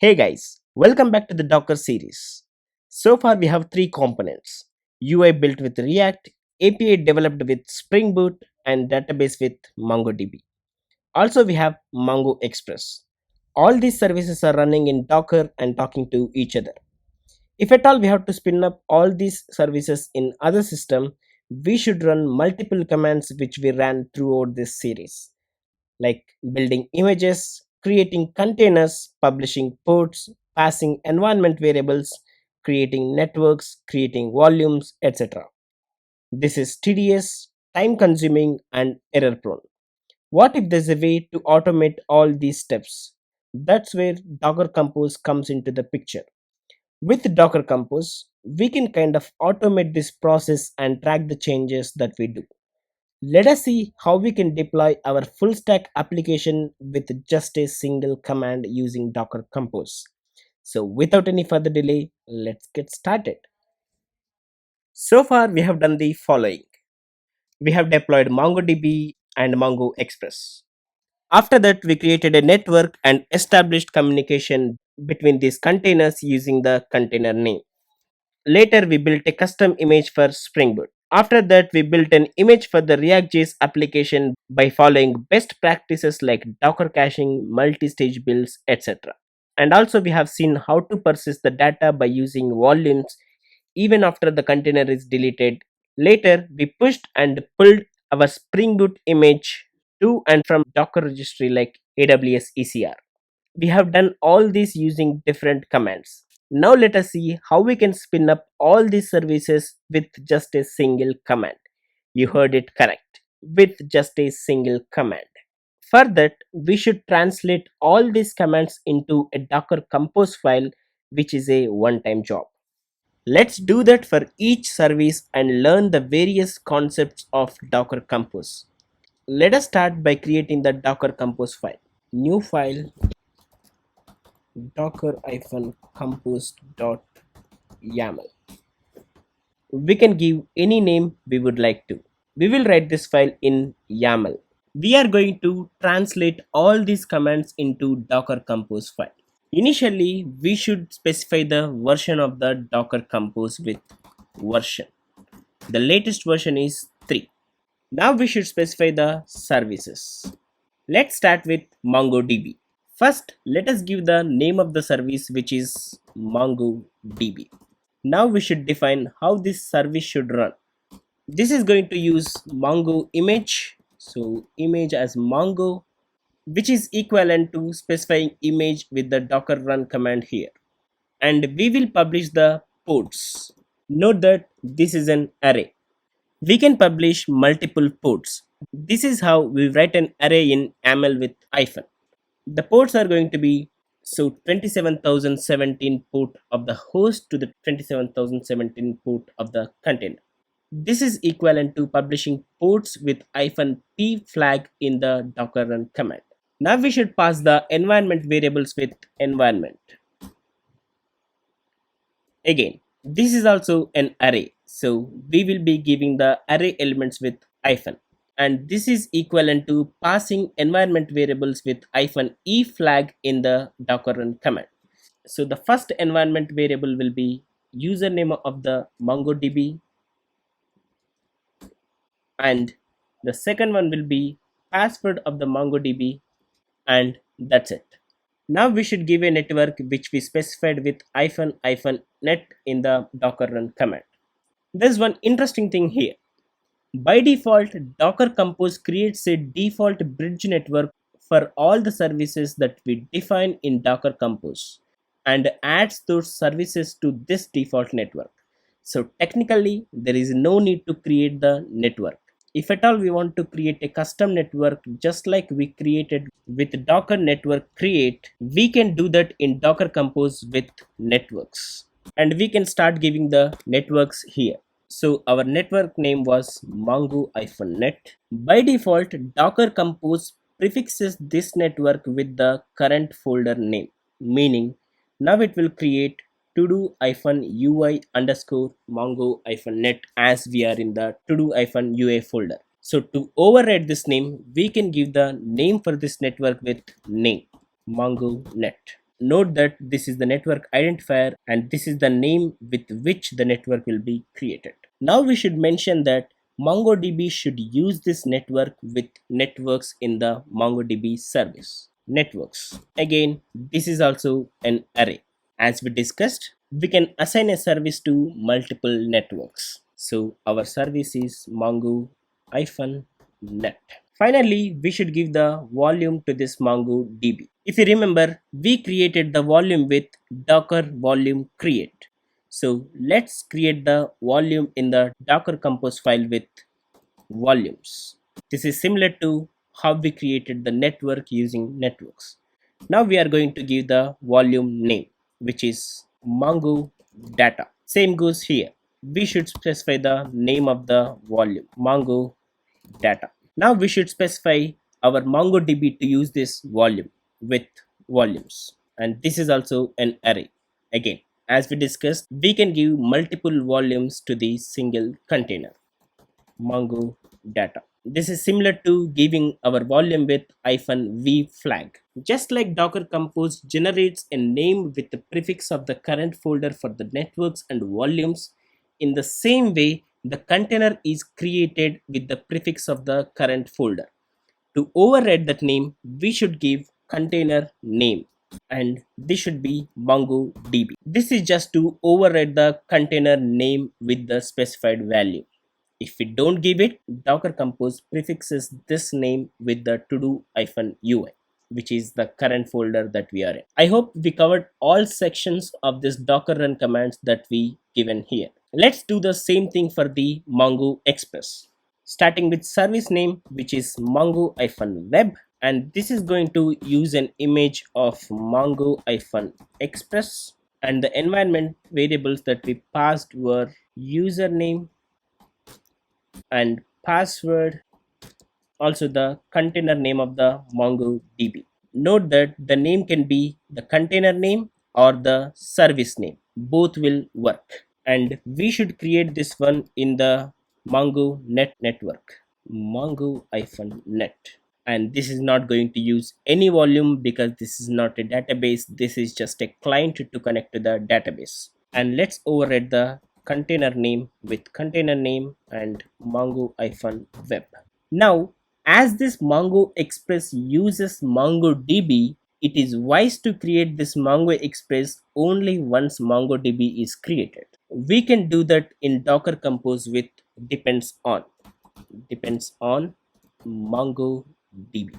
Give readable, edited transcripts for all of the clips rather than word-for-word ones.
Hey guys, welcome back to the Docker series. So far we have three components: UI built with React, API developed with Spring Boot, and database with MongoDB. Also we have Mongo Express. All these services are running in Docker and talking to each other. If at all we have to spin up all these services in other system, we should run multiple commands which we ran throughout this series, like building images, creating containers, publishing ports, passing environment variables, creating networks, creating volumes, etc. This is tedious, time consuming, and error prone. What if there's a way to automate all these steps? That's where Docker Compose comes into the picture. With Docker Compose, we can kind of automate this process and track the changes that we do. Let us see how we can deploy our full stack application with just a single command using Docker Compose. So without any further delay, let's get started. So far we have done the following. We have deployed MongoDB and Mongo Express. After that, we created a network and established communication between these containers using the container name. Later, we built a custom image for Spring Boot. After that, we built an image for the React.js application by following best practices like Docker caching, multi-stage builds, etc. And also, we have seen how to persist the data by using volumes even after the container is deleted. Later, we pushed and pulled our Spring Boot image to and from Docker registry like AWS ECR. We have done all this using different commands. Now let us see how we can spin up all these services with just a single command. You heard it correct. With just a single command. For that, we should translate all these commands into a Docker Compose file, which is a one-time job. Let's do that for each service and learn the various concepts of Docker Compose. Let us start by creating the Docker Compose file. New file docker-compose.yaml. We can give any name we would like to. We will write this file in YAML. We are going to translate all these commands into Docker Compose file. Initially, we should specify the version of the Docker Compose with version. The latest version is 3. Now we should specify the services. Let's start with MongoDB. First, let us give the name of the service, which is MongoDB. Now we should define how this service should run. This is going to use Mongo image. So image as Mongo, which is equivalent to specifying image with the docker run command here. And we will publish the ports. Note that this is an array. We can publish multiple ports. This is how we write an array in YAML with hyphen. The ports are going to be 27,017 port of the host to the 27,017 port of the container. This is equivalent to publishing ports with -p flag in the docker run command. Now we should pass the environment variables with environment. Again, this is also an array, so we will be giving the array elements with hyphen, and this is equivalent to passing environment variables with -e flag in the docker run command. So the first environment variable will be username of the MongoDB, and the second one will be password of the MongoDB, and that's it. Now we should give a network which we specified with -net in the docker run command. There's one interesting thing here. By default, Docker Compose creates a default bridge network for all the services that we define in Docker Compose and adds those services to this default network. So technically, there is no need to create the network. If at all we want to create a custom network just like we created with Docker network create, we can do that in Docker Compose with networks. And we can start giving the networks here. So our network name was mongo-net. By default, Docker Compose prefixes this network with the current folder name, meaning now it will create todo-ui underscore mongo-net as we are in the todo-ua folder. So to override this name, we can give the name for this network with name mongo-net. Note that this is the network identifier and this is the name with which the network will be created. Now we should mention that MongoDB should use this network with networks in the MongoDB service. Networks. Again, this is also an array. As we discussed, we can assign a service to multiple networks. So our service is Mongo-net. Finally, we should give the volume to this MongoDB. If you remember, we created the volume with docker volume create. So let's create the volume in the Docker Compose file with volumes. This is similar to how we created the network using networks. Now we are going to give the volume name, which is Mongo data. Same goes here. We should specify the name of the volume, Mongo data. Now we should specify our MongoDB to use this volume with volumes. And this is also an array. Again, as we discussed, we can give multiple volumes to the single container, Mongo data. This is similar to giving our volume with -v flag. Just like Docker Compose generates a name with the prefix of the current folder for the networks and volumes, in the same way, the container is created with the prefix of the current folder. To override that name, we should give container name and this should be MongoDB. This is just to override the container name with the specified value. If we don't give it, Docker Compose prefixes this name with the todo-ui, which is the current folder that we are in. I hope we covered all sections of this Docker run commands that we given here. Let's do the same thing for the Mongo Express. Starting with service name, which is mongo-web, and this is going to use an image of mongo-express, and the environment variables that we passed were username and password, also the container name of the MongoDB. Note that the name can be the container name or the service name. Both will work. And we should create this one in the Mongo-net network. Mongo-net. And this is not going to use any volume because this is not a database. This is just a client to connect to the database. And let's override the container name with container name and mongo-web. Now, as this Mongo Express uses MongoDB, it is wise to create this Mongo Express only once MongoDB is created. We can do that in Docker Compose with depends on MongoDB.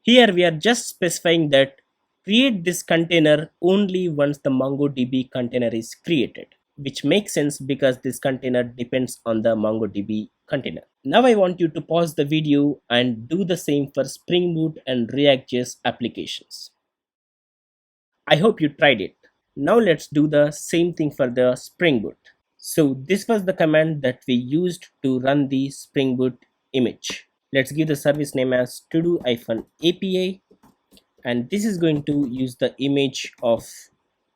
Here we are just specifying that create this container only once the MongoDB container is created, which makes sense because this container depends on the MongoDB container. Now I want you to pause the video and do the same for Spring Boot and React.js applications. I hope you tried it. Now let's do the same thing for the Spring Boot. So this was the command that we used to run the Spring Boot image. Let's give the service name as todo-API, and this is going to use the image of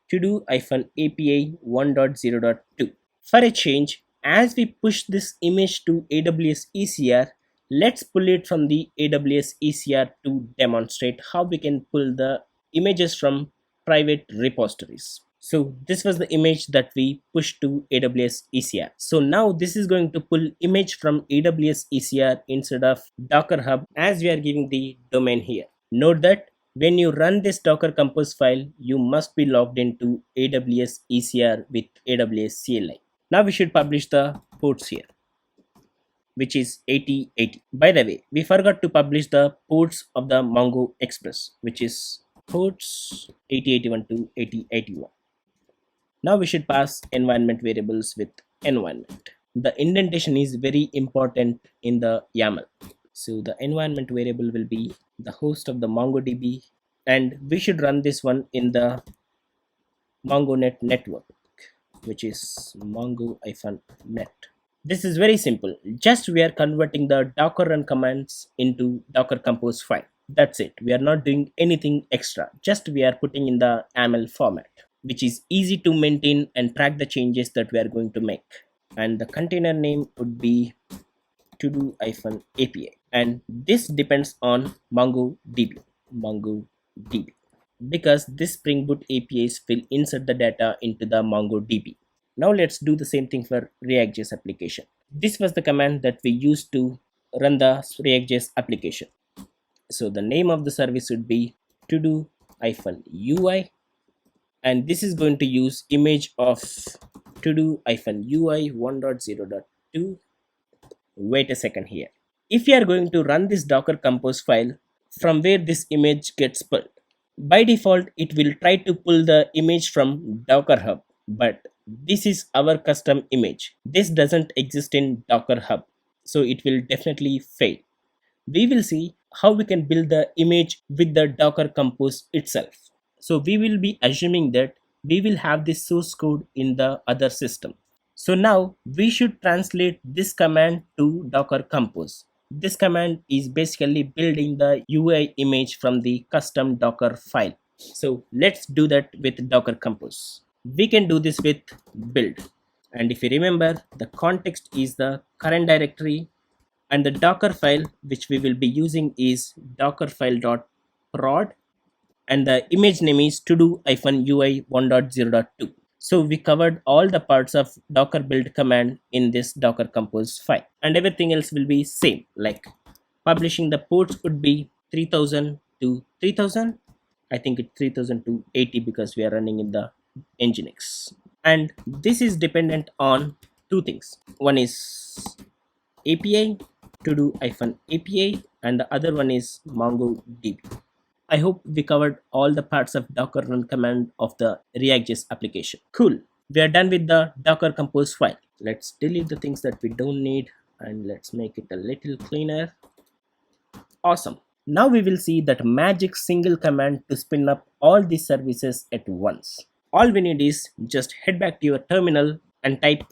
todo-API 1.0.2. For a change, as we push this image to AWS ECR, let's pull it from the AWS ECR to demonstrate how we can pull the images from private repositories. So this was the image that we pushed to AWS ECR. So now this is going to pull image from AWS ECR instead of Docker Hub as we are giving the domain here. Note that when you run this Docker Compose file, you must be logged into AWS ECR with AWS CLI. Now we should publish the ports here, which is 8080. By the way, we forgot to publish the ports of the Mongo Express, which is ports 8081 to 8081. Now we should pass environment variables with environment. The indentation is very important in the YAML. So the environment variable will be the host of the MongoDB, and we should run this one in the MongoNet network, which is Mongo-net. This is very simple. Just we are converting the Docker run commands into Docker Compose file. That's it. We are not doing anything extra. Just we are putting in the YAML format, which is easy to maintain and track the changes that we are going to make. And the container name would be todo-API. And this depends on MongoDB. because this Spring Boot APIs will insert the data into the MongoDB. Now let's do the same thing for React.js application. This was the command that we used to run the React.js application. So the name of the service would be todo-ui, and this is going to use image of todo-ui 1.0.2. Wait a second here. If you are going to run this Docker Compose file from where this image gets pulled, by default it will try to pull the image from Docker Hub, but this is our custom image. This doesn't exist in Docker Hub, so it will definitely fail. We will see how we can build the image with the Docker Compose itself. So we will be assuming that we will have this source code in the other system. So now we should translate this command to Docker Compose. This command is basically building the UI image from the custom Docker file. So let's do that with Docker Compose. We can do this with build. And if you remember, the context is the current directory, and the Docker file which we will be using is dockerfile.prod, and the image name is todo-ui 1.0.2. So we covered all the parts of Docker build command in this Docker Compose file, and everything else will be same, like publishing the ports would be 3000 to 3000. I think it's 3000 to 80 because we are running in the Nginx. And this is dependent on two things. One is API, todo-API, and the other one is MongoDB. I hope we covered all the parts of Docker run command of the React.js application. Cool. We are done with the Docker Compose file. Let's delete the things that we don't need and let's make it a little cleaner. Awesome. Now we will see that magic single command to spin up all these services at once. All we need is just head back to your terminal and type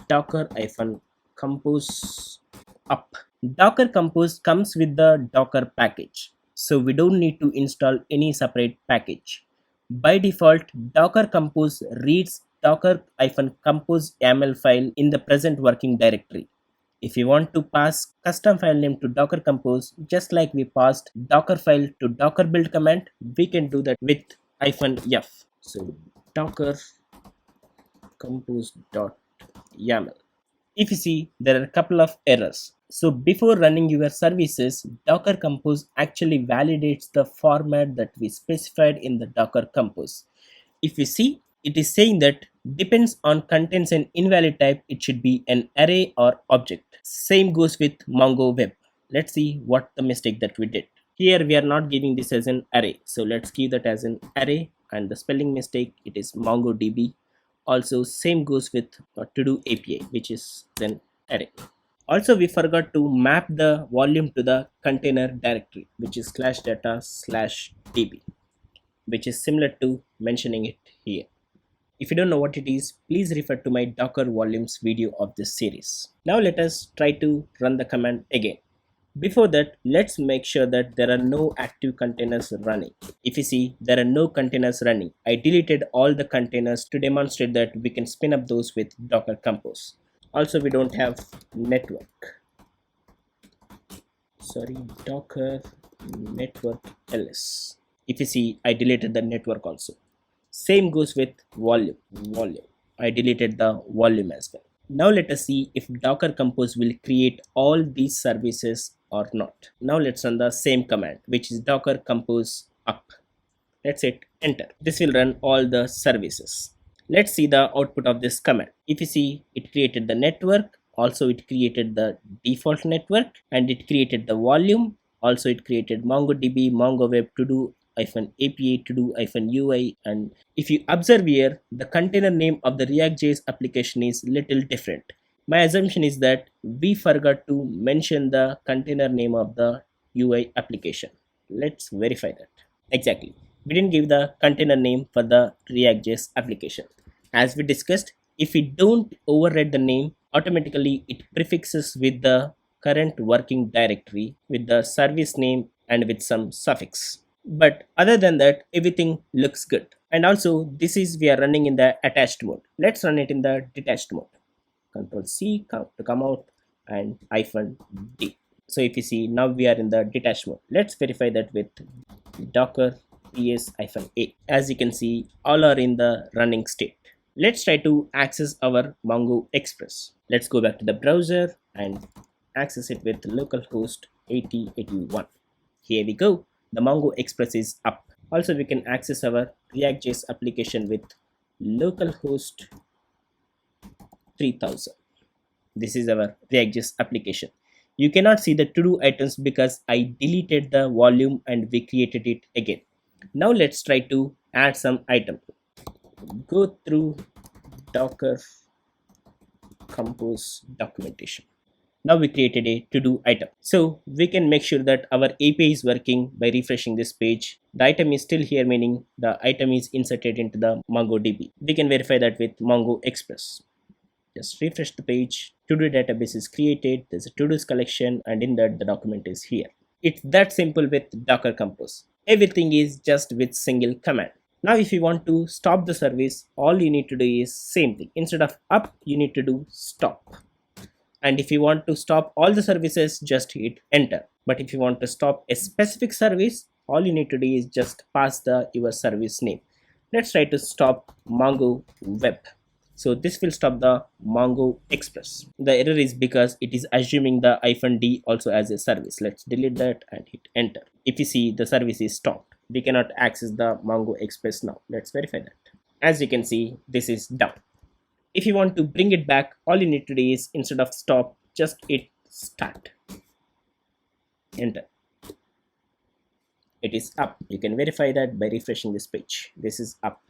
docker-compose up. Docker Compose comes with the Docker package, so we don't need to install any separate package. By default, Docker Compose reads docker-compose YAML file in the present working directory. If you want to pass custom file name to Docker Compose, just like we passed Docker file to Docker build command, we can do that with -f. So docker compose.yaml. If you see, there are a couple of errors. So before running your services, Docker Compose actually validates the format that we specified in the Docker Compose. If you see, it is saying that depends on contains an invalid type, it should be an array or object. Same goes with Mongo Web. Let's see what the mistake that we did. Here we are not giving this as an array, so let's give that as an array, and the spelling mistake, it is MongoDB. Also same goes with todo API, which is an array. Also we forgot to map the volume to the container directory, which is /data/db, which is similar to mentioning it here. If you don't know what it is, please refer to my Docker volumes video of this series. Now let us try to run the command again. Before that, let's make sure that there are no active containers running. If you see, there are no containers running. I deleted all the containers to demonstrate that we can spin up those with Docker Compose. Also, we don't have network. Docker network ls. If you see, I deleted the network also. Same goes with volume. I deleted the volume as well. Now let us see if Docker Compose will create all these services or not. Now let's run the same command, which is docker compose up. Let's hit enter. This will run all the services. Let's see the output of this command. If you see, it created the network, also it created the default network, and it created the volume. Also it created MongoDB, MongoWeb, todo-API, todo-ui, and if you observe here, the container name of the React.js application is little different. My assumption is that we forgot to mention the container name of the UI application. Let's verify that. Exactly. We didn't give the container name for the React.js application. As we discussed, if we don't override the name, automatically it prefixes with the current working directory with the service name and with some suffix. But other than that, everything looks good. And also this is we are running in the attached mode. Let's run it in the detached mode. Control C to come out and -D. So if you see, now we are in the detached mode. Let's verify that with docker ps-a. As you can see, all are in the running state. Let's try to access our Mongo Express. Let's go back to the browser and access it with localhost 8081. Here we go. The Mongo Express is up. Also, we can access our React.js application with localhost 3000. This is our React.js application. You cannot see the to-do items because I deleted the volume and we created it again. Now let's try to add some item. Go through Docker Compose documentation. Now we created a to-do item. So we can make sure that our API is working by refreshing this page. The item is still here, meaning the item is inserted into the MongoDB. We can verify that with Mongo Express. Just refresh the page. To-do database is created. There's a to-dos collection, and in that the document is here. It's that simple with Docker Compose. Everything is just with single command. Now if you want to stop the service, all you need to do is same thing. Instead of up, you need to do stop. And if you want to stop all the services, just hit enter. But if you want to stop a specific service, all you need to do is just pass your service name. Let's try to stop Mongo Web. So this will stop the Mongo Express. The error is because it is assuming the -d also as a service. Let's delete that and hit enter. If you see, the service is stopped. We cannot access the Mongo Express now. Let's verify that. As you can see, this is down. If you want to bring it back, all you need to do is instead of stop, just hit start. Enter. It is up. You can verify that by refreshing this page. This is up.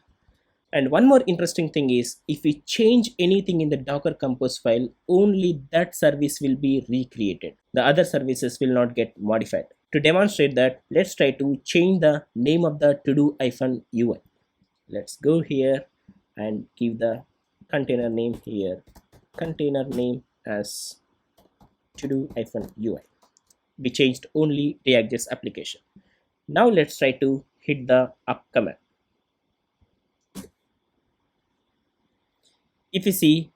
And one more interesting thing is, if we change anything in the Docker Compose file, only that service will be recreated. The other services will not get modified. To demonstrate that, let's try to change the name of the to-do-ui. Let's go here and give the container name here. Container name as to-do-ui. We changed only React.js application. Now let's try to hit the up command. If you see,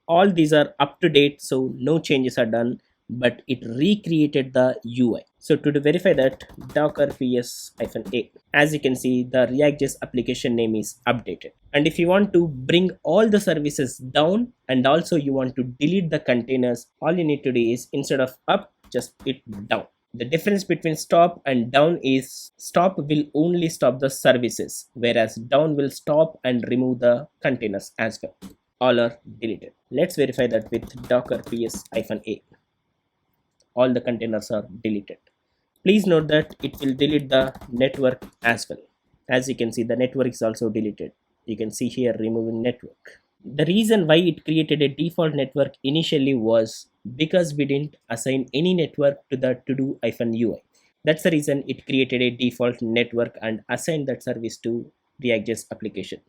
all these are up to date, so no changes are done, but it recreated the UI. So to verify that, docker ps-a. As you can see, the React.js application name is updated. And if you want to bring all the services down and also you want to delete the containers, all you need to do is instead of up, just hit down. The difference between stop and down is stop will only stop the services, whereas down will stop and remove the containers as well. All are deleted. Let's verify that with docker ps-a. All the containers are deleted. Please note that it will delete the network as well. As you can see, the network is also deleted. You can see here removing network. The reason why it created a default network initially was because we didn't assign any network to the to-do-ui. That's the reason it created a default network and assigned that service to React.js application.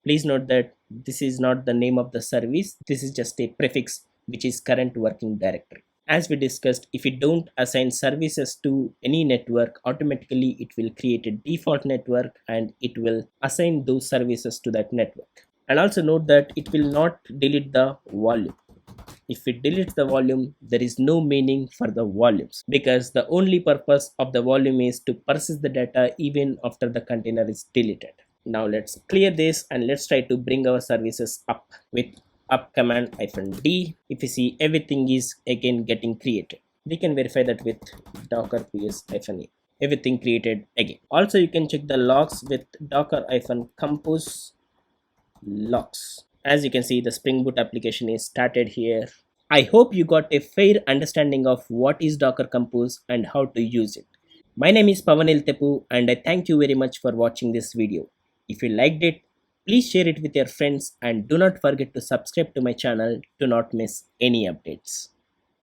Please note that this is not the name of the service. This is just a prefix which is current working directory. As we discussed, if you don't assign services to any network, automatically it will create a default network and it will assign those services to that network. And also note that it will not delete the volume. If it deletes the volume, there is no meaning for the volumes, because the only purpose of the volume is to persist the data even after the container is deleted. Now let's clear this and let's try to bring our services up with up command -d. If you see, everything is again getting created. We can verify that with docker ps-a. Everything created again. Also, you can check the logs with docker-compose logs. As you can see, the Spring Boot application is started here. I hope you got a fair understanding of what is Docker Compose and how to use it. My name is Pavanil Tepu and I thank you very much for watching this video. If you liked it, please share it with your friends and do not forget to subscribe to my channel to not miss any updates.